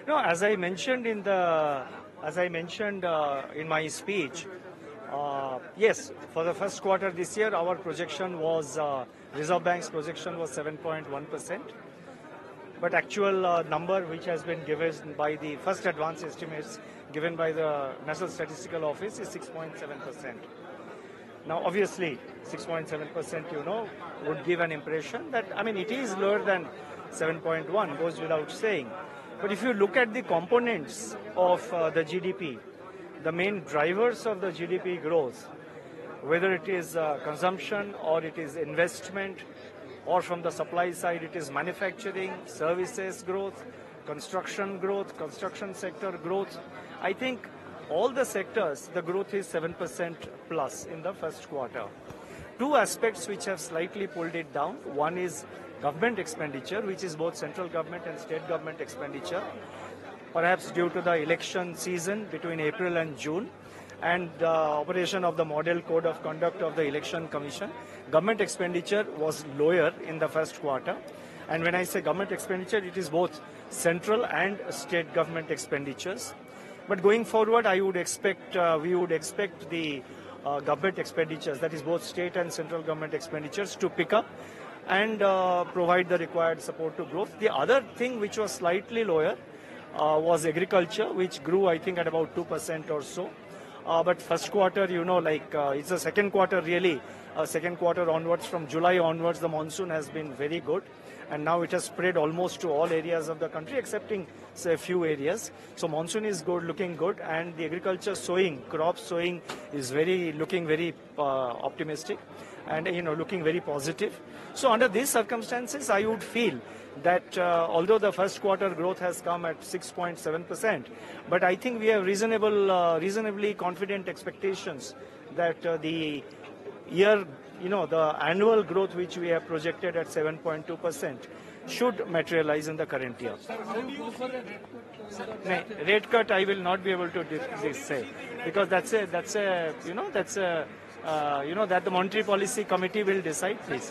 No, as I mentioned in my speech, yes, for the first quarter this year, our projection was Reserve Bank's projection was 7.1%, but actual number which has been given by the first advance estimates given by the National Statistical Office is 6.7%. Now, obviously, 6.7%, would give an impression that, it is lower than 7.1, goes without saying. But if you look at the components of the GDP, the main drivers of the GDP growth, whether it is consumption or it is investment, or from the supply side it is manufacturing, services growth, construction sector growth, I think all the sectors, the growth is 7% plus in the first quarter. Two aspects which have slightly pulled it down. One is government expenditure, which is both central government and state government expenditure, perhaps due to the election season between April and June and the operation of the model code of conduct of the election commission. Government expenditure was lower in the first quarter. And when I say government expenditure, it is both central and state government expenditures. But going forward, we would expect the government expenditures, that is both state and central government expenditures, to pick up and provide the required support to growth. The other thing which was slightly lower was agriculture, which grew, I think, at about 2% or so. But first quarter, it's the second quarter really. Second quarter onwards, from July onwards, the monsoon has been very good. And now it has spread almost to all areas of the country, excepting, say, a few areas. So monsoon is good, looking good, and the agriculture sowing, crop sowing is looking very optimistic and, looking very positive. So under these circumstances, I would feel that although the first quarter growth has come at 6.7%, but I think we have reasonably confident expectations that the year, the annual growth which we have projected at 7.2% should materialize in the current year. Rate cut I will not be able to say, because that the Monetary Policy Committee will decide, please.